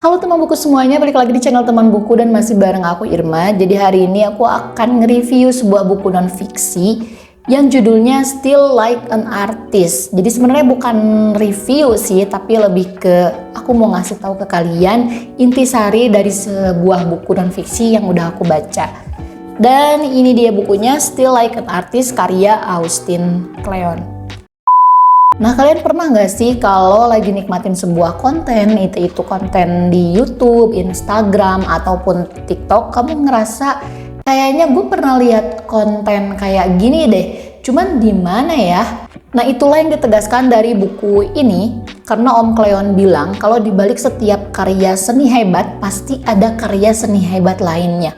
Halo teman buku semuanya, balik lagi di channel teman buku dan masih bareng aku Irma. Jadi hari ini aku akan nge-review sebuah buku non-fiksi yang judulnya Still Like an Artist. Jadi sebenarnya bukan review sih, tapi lebih ke aku mau ngasih tahu ke kalian intisari dari sebuah buku non-fiksi yang udah aku baca. Dan ini dia bukunya, Still Like an Artist karya Austin Kleon. Nah, kalian pernah nggak sih kalau lagi nikmatin sebuah konten, itu konten di YouTube, Instagram, ataupun TikTok, kamu ngerasa kayaknya gue pernah lihat konten kayak gini deh, cuman di mana ya? Nah, itulah yang ditegaskan dari buku ini, karena Om Kleon bilang kalau di balik setiap karya seni hebat, pasti ada karya seni hebat lainnya.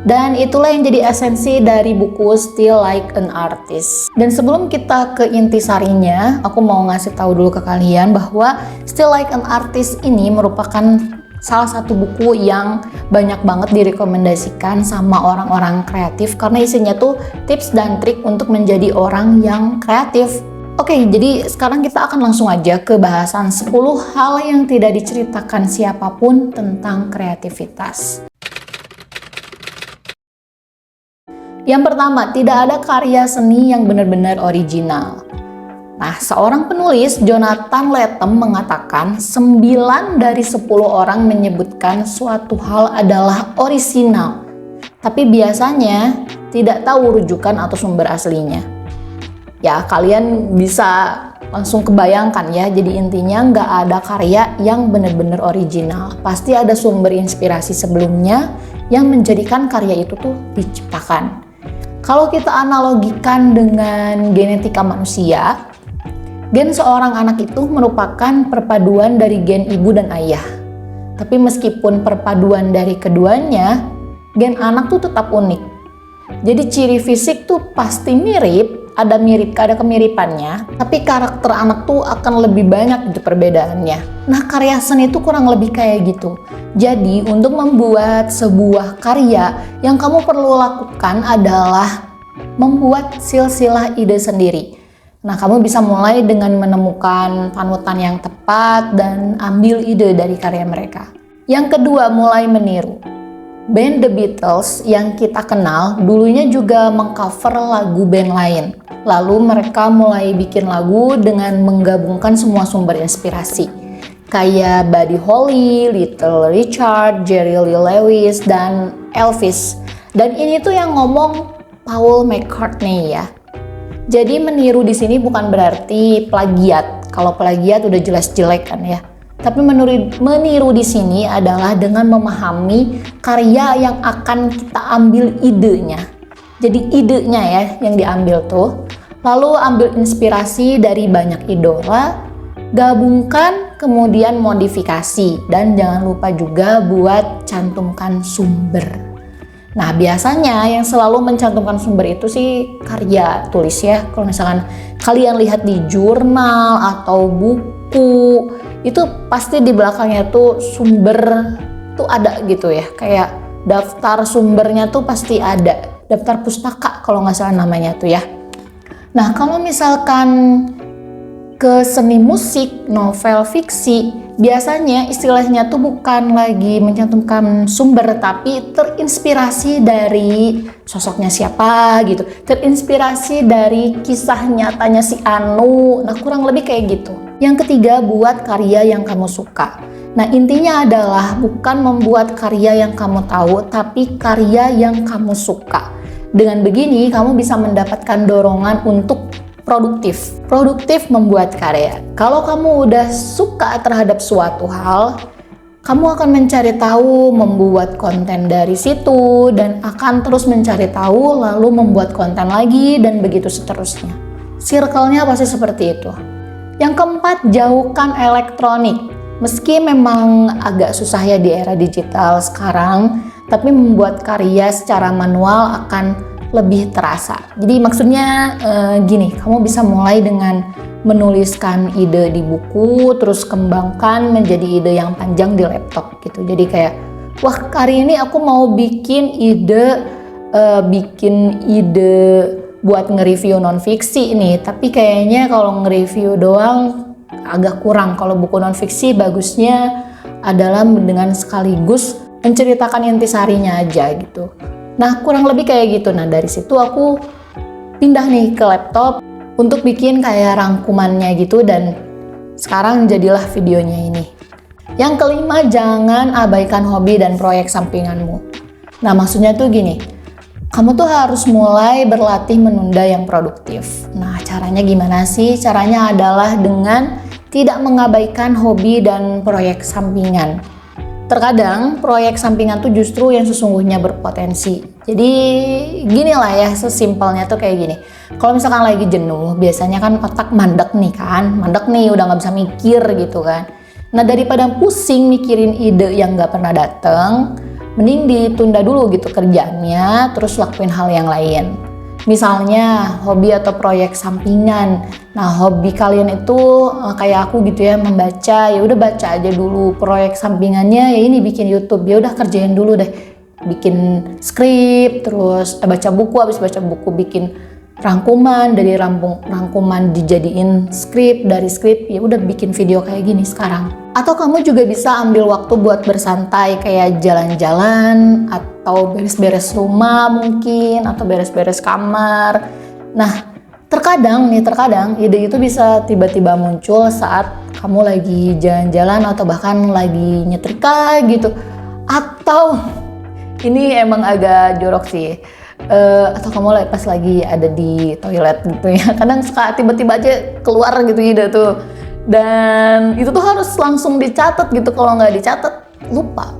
Dan itulah yang jadi esensi dari buku Still Like an Artist. Dan sebelum kita ke intisarinya, aku mau ngasih tahu dulu ke kalian bahwa Still Like an Artist ini merupakan salah satu buku yang banyak banget direkomendasikan sama orang-orang kreatif karena isinya tuh tips dan trik untuk menjadi orang yang kreatif. Oke, jadi sekarang kita akan langsung aja ke bahasan 10 hal yang tidak diceritakan siapapun tentang kreativitas. Yang pertama, tidak ada karya seni yang benar-benar original. Nah, seorang penulis, Jonathan Lethem, mengatakan 9 dari 10 orang menyebutkan suatu hal adalah orisinal, tapi biasanya tidak tahu rujukan atau sumber aslinya. Ya, kalian bisa langsung kebayangkan ya, jadi intinya nggak ada karya yang benar-benar original. Pasti ada sumber inspirasi sebelumnya yang menjadikan karya itu tuh diciptakan. Kalau kita analogikan dengan genetika manusia, gen seorang anak itu merupakan perpaduan dari gen ibu dan ayah. Tapi meskipun perpaduan dari keduanya, gen anak tuh tetap unik. Jadi ciri fisik tuh pasti mirip, ada kemiripannya, tapi karakter anak tuh akan lebih banyak gitu perbedaannya. Nah, karya seni itu kurang lebih kayak gitu. Jadi, untuk membuat sebuah karya, yang kamu perlu lakukan adalah membuat silsilah ide sendiri. Nah, kamu bisa mulai dengan menemukan panutan yang tepat dan ambil ide dari karya mereka. Yang kedua, mulai meniru. Band The Beatles yang kita kenal dulunya juga mengcover lagu band lain. Lalu mereka mulai bikin lagu dengan menggabungkan semua sumber inspirasi. Kayak Buddy Holly, Little Richard, Jerry Lee Lewis, dan Elvis. Dan ini tuh yang ngomong Paul McCartney ya. Jadi meniru di sini bukan berarti plagiat. Kalau plagiat udah jelas jelek kan ya. Tapi meniru di sini adalah dengan memahami karya yang akan kita ambil idenya. Jadi idenya ya yang diambil tuh. Lalu ambil inspirasi dari banyak idola, gabungkan kemudian modifikasi. Dan jangan lupa juga buat cantumkan sumber. Nah, biasanya yang selalu mencantumkan sumber itu sih karya tulis ya. Kalau misalkan kalian lihat di jurnal atau buku, itu pasti di belakangnya tuh sumber tuh ada gitu ya. Kayak daftar sumbernya tuh pasti ada. Daftar pustaka kalau nggak salah namanya tuh ya. Nah, kalau misalkan ke seni musik, novel, fiksi, biasanya istilahnya tuh bukan lagi mencantumkan sumber, tapi terinspirasi dari sosoknya siapa gitu. Terinspirasi dari kisah nyatanya si Anu. Nah, kurang lebih kayak gitu. Yang ketiga, buat karya yang kamu suka. Nah, intinya adalah bukan membuat karya yang kamu tahu, tapi karya yang kamu suka. Dengan begini, kamu bisa mendapatkan dorongan untuk produktif membuat karya. Kalau kamu udah suka terhadap suatu hal, kamu akan mencari tahu, membuat konten dari situ, dan akan terus mencari tahu, lalu membuat konten lagi, dan begitu seterusnya. Circle-nya pasti seperti itu. Yang keempat, jauhkan elektronik. Meski memang agak susah ya di era digital sekarang, tapi membuat karya secara manual akan lebih terasa. Jadi maksudnya gini, kamu bisa mulai dengan menuliskan ide di buku, terus kembangkan menjadi ide yang panjang di laptop gitu. Jadi kayak, wah hari ini aku mau bikin ide buat nge-review non-fiksi ini, tapi kayaknya kalau nge-review doang agak kurang. Kalau buku non-fiksi bagusnya adalah dengan sekaligus menceritakan intisarinya aja gitu. Nah, kurang lebih kayak gitu. Nah, dari situ aku pindah nih ke laptop untuk bikin kayak rangkumannya gitu, dan sekarang jadilah videonya ini. Yang kelima, jangan abaikan hobi dan proyek sampinganmu. Nah, maksudnya tuh gini, kamu tuh harus mulai berlatih menunda yang produktif. Nah, caranya gimana sih? Caranya adalah dengan tidak mengabaikan hobi dan proyek sampingan. Terkadang proyek sampingan tuh justru yang sesungguhnya berpotensi. Jadi gini lah ya, sesimpelnya tuh kayak gini. Kalau misalkan lagi jenuh, biasanya kan otak mandek nih kan. Mandek nih, udah gak bisa mikir gitu kan. Nah, daripada pusing mikirin ide yang gak pernah dateng, mending ditunda dulu gitu kerjaannya, terus lakuin hal yang lain. Misalnya hobi atau proyek sampingan. Nah, hobi kalian itu kayak aku gitu ya, membaca. Ya udah baca aja dulu. Proyek sampingannya ya ini bikin YouTube. Ya udah kerjain dulu deh. Bikin skrip, terus baca buku, habis baca buku bikin rangkuman, dari rangkuman dijadiin skrip, dari skrip ya udah bikin video kayak gini sekarang. Atau kamu juga bisa ambil waktu buat bersantai kayak jalan-jalan atau beres-beres rumah mungkin, atau beres-beres kamar. Nah, terkadang ide itu bisa tiba-tiba muncul saat kamu lagi jalan-jalan atau bahkan lagi nyetrika gitu. Atau ini emang agak jorok sih. Atau kamu pas lagi ada di toilet gitu ya, kadang suka tiba-tiba aja keluar gitu ide tuh, dan itu tuh harus langsung dicatat gitu, kalau nggak dicatat lupa.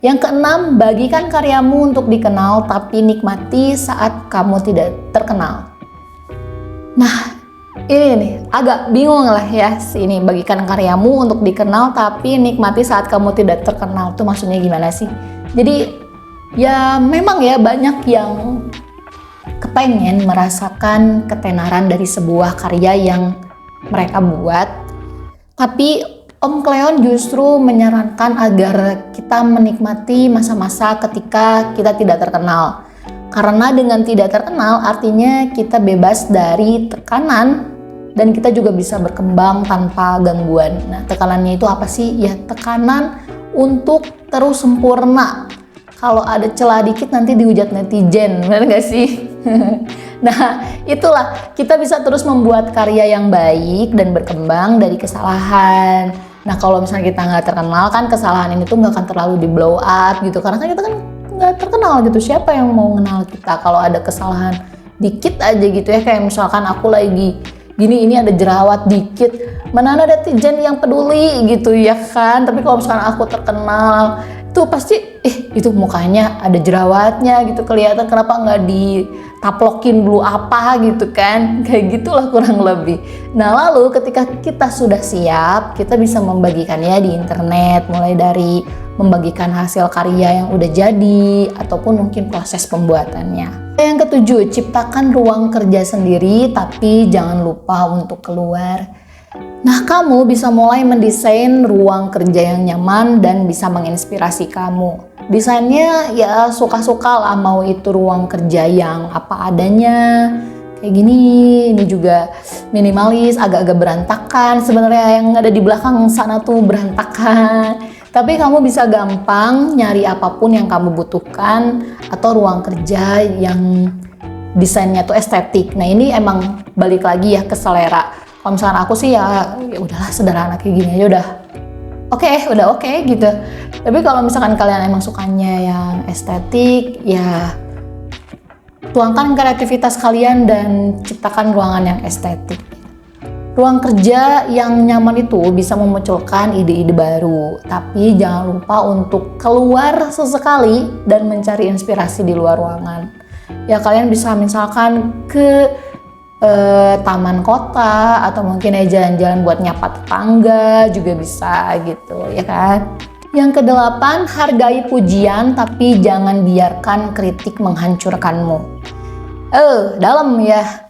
Yang keenam, bagikan karyamu untuk dikenal tapi nikmati saat kamu tidak terkenal. Nah, ini nih agak bingung lah ya, ini bagikan karyamu untuk dikenal tapi nikmati saat kamu tidak terkenal tuh maksudnya gimana sih? Jadi ya memang ya banyak yang kepengen merasakan ketenaran dari sebuah karya yang mereka buat. Tapi Om Cleon justru menyarankan agar kita menikmati masa-masa ketika kita tidak terkenal. Karena dengan tidak terkenal artinya kita bebas dari tekanan dan kita juga bisa berkembang tanpa gangguan. Nah, tekanannya itu apa sih? Ya tekanan untuk terus sempurna. Kalau ada celah dikit nanti dihujat netizen, benar gak sih? Nah, itulah kita bisa terus membuat karya yang baik dan berkembang dari kesalahan. Nah, kalau misalnya kita nggak terkenal kan kesalahan ini tuh nggak akan terlalu di blow up gitu, karena kan kita kan nggak terkenal gitu. Siapa yang mau kenal kita kalau ada kesalahan dikit aja gitu ya? Kayak misalkan aku lagi gini, ini ada jerawat dikit, mana ada netizen yang peduli gitu ya kan? Tapi kalau misalkan aku terkenal, tuh pasti itu mukanya ada jerawatnya gitu, kelihatan, kenapa nggak ditaplokin dulu apa gitu kan, kayak gitulah kurang lebih. Nah, lalu ketika kita sudah siap, kita bisa membagikannya di internet, mulai dari membagikan hasil karya yang udah jadi ataupun mungkin proses pembuatannya. Yang ketujuh, ciptakan ruang kerja sendiri tapi jangan lupa untuk keluar. Nah, kamu bisa mulai mendesain ruang kerja yang nyaman dan bisa menginspirasi kamu. Desainnya ya suka-suka lah, mau itu ruang kerja yang apa adanya, kayak gini, ini juga minimalis, agak-agak berantakan. Sebenarnya yang ada di belakang sana tuh berantakan. Tapi kamu bisa gampang nyari apapun yang kamu butuhkan, atau ruang kerja yang desainnya tuh estetik. Nah, ini emang balik lagi ya ke selera. Kalau misalkan aku sih ya udahlah sederhana kayak gini aja udah oke gitu. Tapi kalau misalkan kalian emang sukanya yang estetik, ya tuangkan kreativitas kalian dan ciptakan ruangan yang estetik. Ruang kerja yang nyaman itu bisa memunculkan ide-ide baru, tapi jangan lupa untuk keluar sesekali dan mencari inspirasi di luar ruangan. Ya, kalian bisa misalkan ke taman kota, atau mungkin ya jalan-jalan buat nyapa tetangga juga bisa gitu ya kan. Yang kedelapan, hargai pujian tapi jangan biarkan kritik menghancurkanmu. Dalam ya.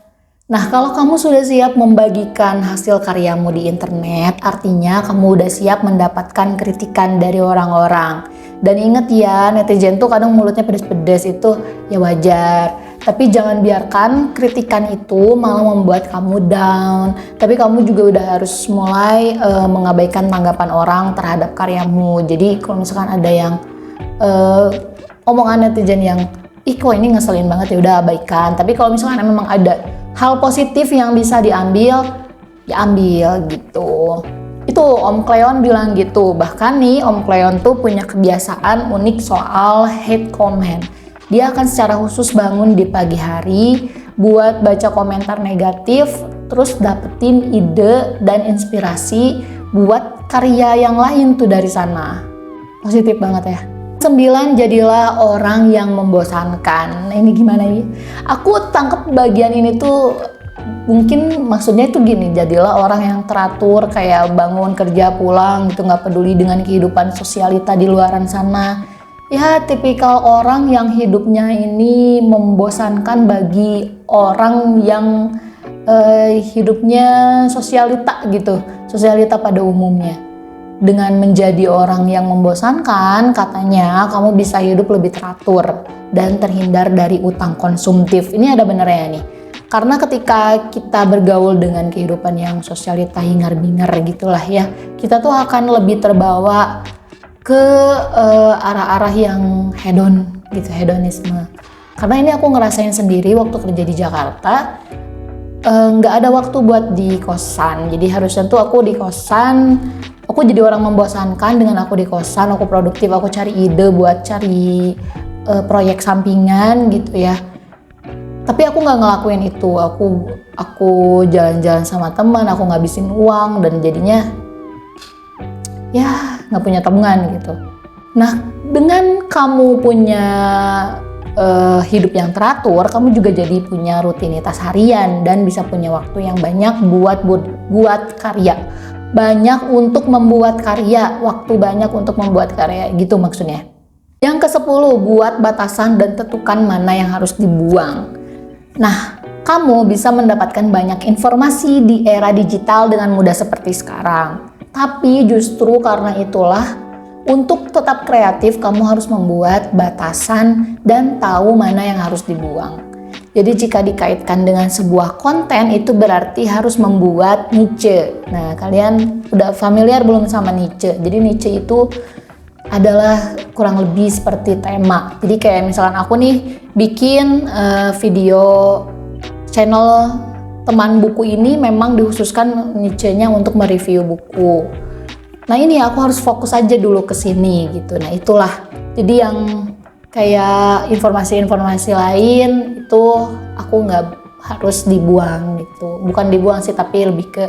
Nah, kalau kamu sudah siap membagikan hasil karyamu di internet, artinya kamu udah siap mendapatkan kritikan dari orang-orang. Dan ingat ya, netizen tuh kadang mulutnya pedes-pedes, itu ya wajar. Tapi jangan biarkan kritikan itu malah membuat kamu down. Tapi kamu juga udah harus mulai mengabaikan tanggapan orang terhadap karyamu. Jadi kalau misalkan ada yang omongan netizen yang ih kok ini ngeselin banget, ya udah abaikan. Tapi kalau misalkan memang ada hal positif yang bisa diambil, ya ambil gitu. Itu Om Cleon bilang gitu. Bahkan nih Om Cleon tuh punya kebiasaan unik soal hate comment. Dia akan secara khusus bangun di pagi hari buat baca komentar negatif, terus dapetin ide dan inspirasi buat karya yang lain tuh dari sana. Positif banget ya. 9, jadilah orang yang membosankan. Nah, ini gimana ya? Aku tangkep bagian ini tuh mungkin maksudnya itu gini, jadilah orang yang teratur, kayak bangun kerja pulang gitu, nggak peduli dengan kehidupan sosialita di luaran sana. Ya tipikal orang yang hidupnya ini membosankan bagi orang yang hidupnya sosialita gitu, sosialita pada umumnya. Dengan menjadi orang yang membosankan, katanya kamu bisa hidup lebih teratur dan terhindar dari utang konsumtif. Ini ada benernya nih. Karena ketika kita bergaul dengan kehidupan yang sosialita hingar-bingar gitulah ya, kita tuh akan lebih terbawa ke arah-arah yang hedon gitu, hedonisme. Karena ini aku ngerasain sendiri waktu kerja di Jakarta, nggak ada waktu buat di kosan. Jadi harusnya tuh aku di kosan, aku jadi orang membosankan. Dengan aku di kosan, aku produktif, aku cari ide buat cari proyek sampingan gitu ya. Tapi aku nggak ngelakuin itu. Aku jalan-jalan sama teman, aku ngabisin uang, dan jadinya ya nggak punya tabungan gitu. Nah, dengan kamu punya hidup yang teratur, kamu juga jadi punya rutinitas harian dan bisa punya waktu yang banyak buat karya. Banyak untuk membuat karya, waktu banyak untuk membuat karya gitu maksudnya. Yang ke-10, buat batasan dan tentukan mana yang harus dibuang. Nah, kamu bisa mendapatkan banyak informasi di era digital dengan mudah seperti sekarang. Tapi justru karena itulah, untuk tetap kreatif kamu harus membuat batasan dan tahu mana yang harus dibuang. Jadi jika dikaitkan dengan sebuah konten, itu berarti harus membuat niche. Nah, kalian udah familiar belum sama niche? Jadi niche itu adalah kurang lebih seperti tema. Jadi kayak misalkan aku nih bikin video channel teman buku ini, memang dikhususkan niche-nya untuk mereview buku. Nah ini aku harus fokus aja dulu ke sini gitu. Nah itulah. Jadi yang kayak informasi-informasi lain itu aku nggak harus dibuang gitu. Bukan dibuang sih, tapi lebih ke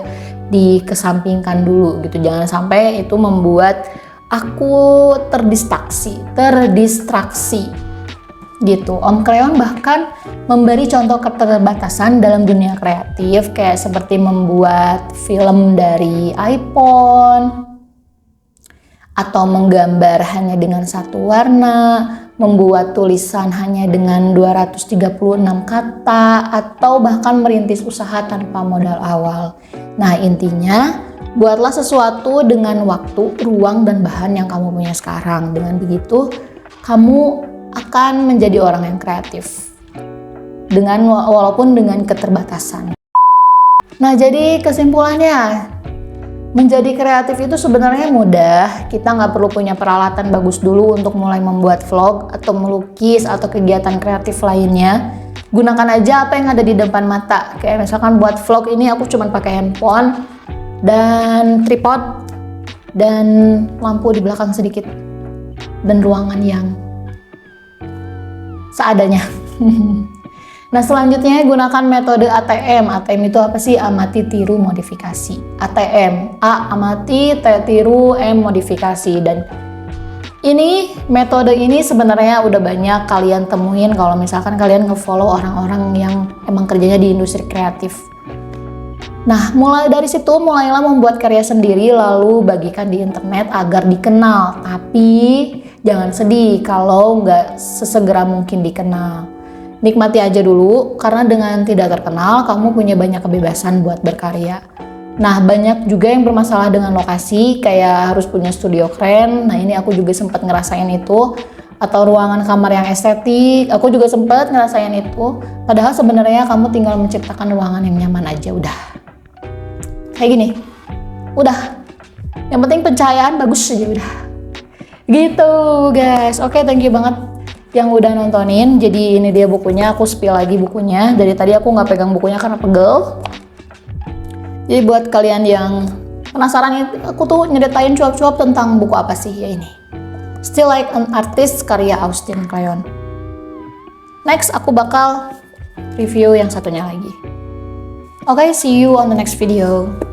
dikesampingkan dulu gitu. Jangan sampai itu membuat aku terdistraksi gitu. Om Cleon bahkan memberi contoh keterbatasan dalam dunia kreatif, kayak seperti membuat film dari iPhone, atau menggambar hanya dengan satu warna, membuat tulisan hanya dengan 236 kata, atau bahkan merintis usaha tanpa modal awal. Nah intinya, buatlah sesuatu dengan waktu, ruang, dan bahan yang kamu punya sekarang. Dengan begitu, kamu akan menjadi orang yang kreatif. Walaupun dengan keterbatasan. Nah, jadi kesimpulannya, menjadi kreatif itu sebenarnya mudah. Kita nggak perlu punya peralatan bagus dulu untuk mulai membuat vlog atau melukis atau kegiatan kreatif lainnya. Gunakan aja apa yang ada di depan mata. Kayak misalkan buat vlog ini aku cuma pakai handphone dan tripod dan lampu di belakang sedikit dan ruangan yang seadanya. Nah selanjutnya gunakan metode ATM. ATM itu apa sih? Amati, tiru, modifikasi. ATM, A amati, T tiru, M modifikasi. Dan ini metode ini sebenarnya udah banyak kalian temuin kalau misalkan kalian nge-follow orang-orang yang emang kerjanya di industri kreatif. Nah mulai dari situ mulailah membuat karya sendiri, lalu bagikan di internet agar dikenal. Tapi jangan sedih kalau nggak sesegera mungkin dikenal. Nikmati aja dulu, karena dengan tidak terkenal, kamu punya banyak kebebasan buat berkarya. Nah, banyak juga yang bermasalah dengan lokasi, kayak harus punya studio keren. Nah, ini aku juga sempat ngerasain itu. atau ruangan kamar yang estetik. Aku juga sempet ngerasain itu. Padahal sebenarnya kamu tinggal menciptakan ruangan yang nyaman aja udah. Kayak gini. Udah. Yang penting pencahayaan bagus aja udah. Gitu guys. Oke, thank you banget yang udah nontonin. Jadi ini dia bukunya. Aku spill lagi bukunya. Dari tadi aku nggak pegang bukunya karena pegel. Jadi buat kalian yang penasaran, aku tuh nyeritain cuap-cuap tentang buku apa sih ya ini. Still Like an Artist karya Austin Kleon. Next aku bakal review yang satunya lagi. Oke, see you on the next video.